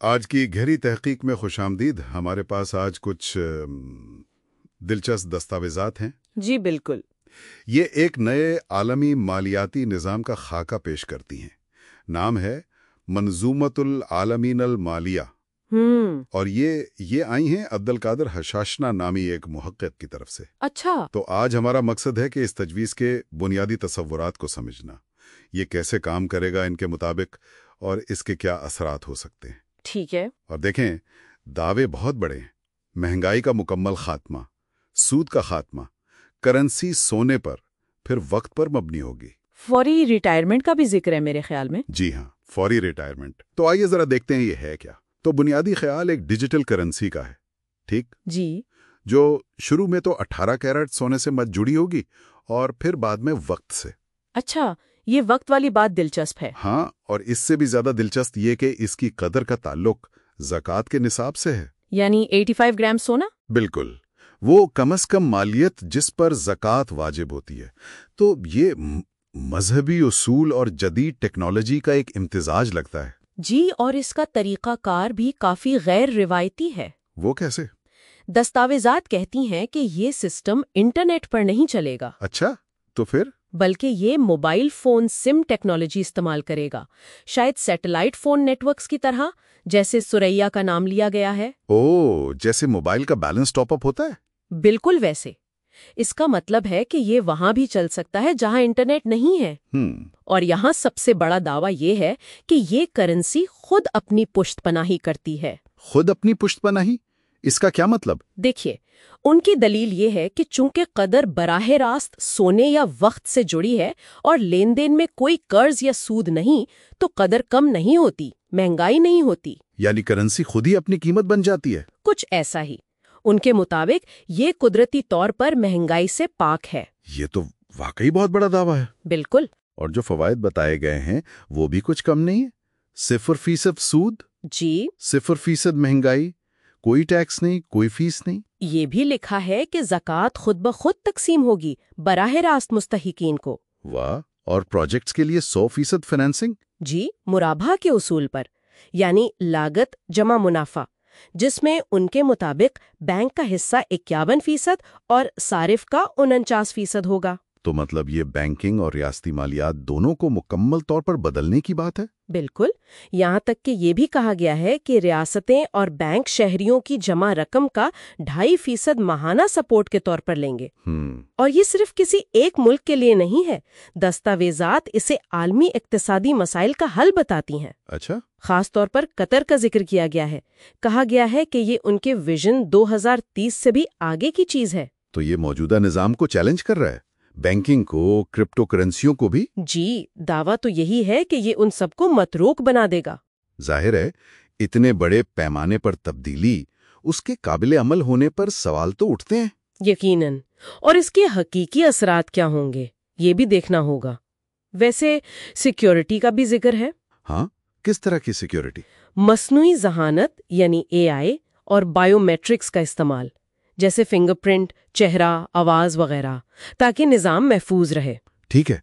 آج کی گہری تحقیق میں خوش آمدید. ہمارے پاس آج کچھ دلچسپ دستاویزات ہیں. جی بالکل. یہ ایک نئے عالمی مالیاتی نظام کا خاکہ پیش کرتی ہیں. نام ہے منظومۃ العالمین المالیہ. اور یہ آئی ہیں عبدالقادر حشاشنا نامی ایک محقق کی طرف سے. اچھا. تو آج ہمارا مقصد ہے کہ اس تجویز کے بنیادی تصورات کو سمجھنا. یہ کیسے کام کرے گا ان کے مطابق اور اس کے کیا اثرات ہو سکتے ہیں. ٹھیک ہے. اور دیکھیں، دعوے بہت بڑے ہیں. مہنگائی کا مکمل خاتمہ، سود کا خاتمہ، کرنسی سونے پر پھر وقت پر مبنی ہوگی. فوری ریٹائرمنٹ کا بھی ذکر ہے میرے خیال میں. جی ہاں، فوری ریٹائرمنٹ. تو آئیے ذرا دیکھتے ہیں یہ ہے کیا. تو بنیادی خیال ایک ڈیجیٹل کرنسی کا ہے. ٹھیک جی. جو شروع میں تو 18 کیرٹ سونے سے مت جڑی ہوگی اور پھر بعد میں وقت سے. اچھا، یہ وقت والی بات دلچسپ ہے. ہاں، اور اس سے بھی زیادہ دلچسپ یہ کہ اس کی قدر کا تعلق زکوٰۃ کے نصاب سے ہے. یعنی 85 گرام سونا. بالکل، وہ کم از کم مالیت جس پر زکوٰۃ واجب ہوتی ہے. تو یہ مذہبی اصول اور جدید ٹیکنالوجی کا ایک امتزاج لگتا ہے. جی، اور اس کا طریقہ کار بھی کافی غیر روایتی ہے. وہ کیسے؟ دستاویزات کہتی ہیں کہ یہ سسٹم انٹرنیٹ پر نہیں چلے گا. اچھا، تو پھر؟ بلکہ یہ موبائل فون سم ٹیکنالوجی استعمال کرے گا. شاید سیٹلائٹ فون نیٹ ورکس کی طرح، جیسے سوریا کا نام لیا گیا ہے. جیسے موبائل کا بیلنس ٹاپ اپ ہوتا ہے؟ بالکل ویسے. اس کا مطلب ہے کہ یہ وہاں بھی چل سکتا ہے جہاں انٹرنیٹ نہیں ہے. اور یہاں سب سے بڑا دعویٰ یہ ہے کہ یہ کرنسی خود اپنی پشت پناہی کرتی ہے. خود اپنی پشت پناہی؟ اس کا کیا مطلب؟ دیکھیے، ان کی دلیل یہ ہے کہ چونکہ قدر براہ راست سونے یا وقت سے جڑی ہے اور لین دین میں کوئی قرض یا سود نہیں، تو قدر کم نہیں ہوتی، مہنگائی نہیں ہوتی. یعنی کرنسی خود ہی اپنی قیمت بن جاتی ہے؟ کچھ ایسا ہی. ان کے مطابق یہ قدرتی طور پر مہنگائی سے پاک ہے. یہ تو واقعی بہت بڑا دعویٰ ہے. بالکل. اور جو فوائد بتائے گئے ہیں وہ بھی کچھ کم نہیں ہے. 0% سود. جی. 0% مہنگائی، کوئی ٹیکس نہیں، کوئی فیس نہیں. یہ بھی لکھا ہے کہ زکوٰۃ خود بخود تقسیم ہوگی براہ راست مستحقین کو. واہ. اور پروجیکٹس کے لیے 100% فائنینسنگ؟ جی، مرابحہ کے اصول پر، یعنی لاگت جمع منافع، جس میں ان کے مطابق بینک کا حصہ 51% اور صارف کا 49% ہوگا. تو مطلب یہ بینکنگ اور ریاستی مالیات دونوں کو مکمل طور پر بدلنے کی بات ہے؟ بالکل. یہاں تک کہ یہ بھی کہا گیا ہے کہ ریاستیں اور بینک شہریوں کی جمع رقم کا 2.5% ماہانہ سپورٹ کے طور پر لیں گے. اور یہ صرف کسی ایک ملک کے لیے نہیں ہے. دستاویزات اسے عالمی اقتصادی مسائل کا حل بتاتی ہیں. اچھا. خاص طور پر قطر کا ذکر کیا گیا ہے. کہا گیا ہے کہ یہ ان کے ویژن 2030 سے بھی آگے کی چیز ہے. تو یہ موجودہ نظام کو چیلنج کر رہا ہے، بینکنگ کو، کرپٹو کرنسیوں کو بھی؟ جی، دعویٰ تو یہی ہے کہ یہ ان سب کو متروک بنا دے گا. ظاہر ہے، اتنے بڑے پیمانے پر تبدیلی، اس کے قابل عمل ہونے پر سوال تو اٹھتے ہیں. یقیناً. اور اس کے حقیقی اثرات کیا ہوں گے یہ بھی دیکھنا ہوگا. ویسے سیکیورٹی کا بھی ذکر ہے. ہاں، کس طرح کی سیکیورٹی؟ مصنوعی ذہانت یعنی AI اور بائیو میٹرکس کا استعمال، جیسے فنگر پرنٹ، چہرہ، آواز وغیرہ، تاکہ نظام محفوظ رہے. ٹھیک ہے.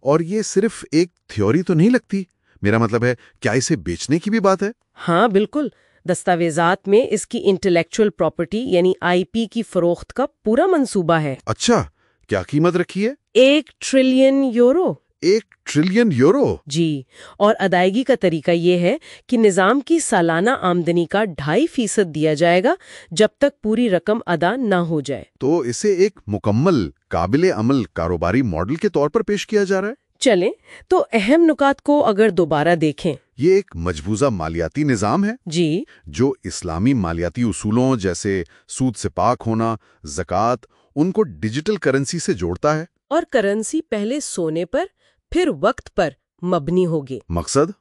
اور یہ صرف ایک تھیوری تو نہیں لگتی؟ میرا مطلب ہے، کیا اسے بیچنے کی بھی بات ہے؟ ہاں بالکل. دستاویزات میں اس کی انٹلیکچوئل پراپرٹی یعنی IP کی فروخت کا پورا منصوبہ ہے. اچھا، کیا قیمت رکھی ہے؟ 1 ٹریلین یورو. 1 trillion euro? جی. اور ادائیگی کا طریقہ یہ ہے کہ نظام کی سالانہ آمدنی کا 2.5% دیا جائے گا جب تک پوری رقم ادا نہ ہو جائے. تو اسے ایک مکمل قابل عمل کاروباری ماڈل کے طور پر پیش کیا جا رہا ہے. چلیں تو اہم نکات کو اگر دوبارہ دیکھیں. یہ ایک مجبوزہ مالیاتی نظام ہے جی، جو اسلامی مالیاتی اصولوں جیسے سود سے پاک ہونا، زکوٰۃ، ان کو ڈیجیٹل کرنسی سے جوڑتا ہے. اور کرنسی پہلے سونے پر پھر وقت پر مبنی ہوگی. مقصد؟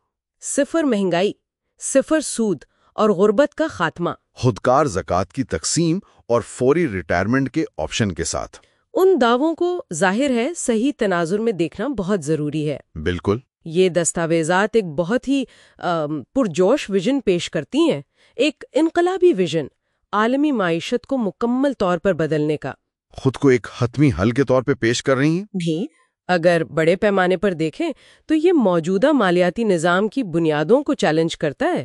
0 مہنگائی، 0 سود اور غربت کا خاتمہ. خودکار زکوٰۃ کی تقسیم اور فوری ریٹائرمنٹ کے آپشن کے ساتھ. ان دعووں کو ظاہر ہے صحیح تناظر میں دیکھنا بہت ضروری ہے. بالکل. یہ دستاویزات ایک بہت ہی پرجوش ویژن پیش کرتی ہیں، ایک انقلابی ویژن، عالمی معیشت کو مکمل طور پر بدلنے کا. خود کو ایک حتمی حل کے طور پہ پیش کر رہی ہیں بھی. اگر بڑے پیمانے پر دیکھیں تو یہ موجودہ مالیاتی نظام کی بنیادوں کو چیلنج کرتا ہے.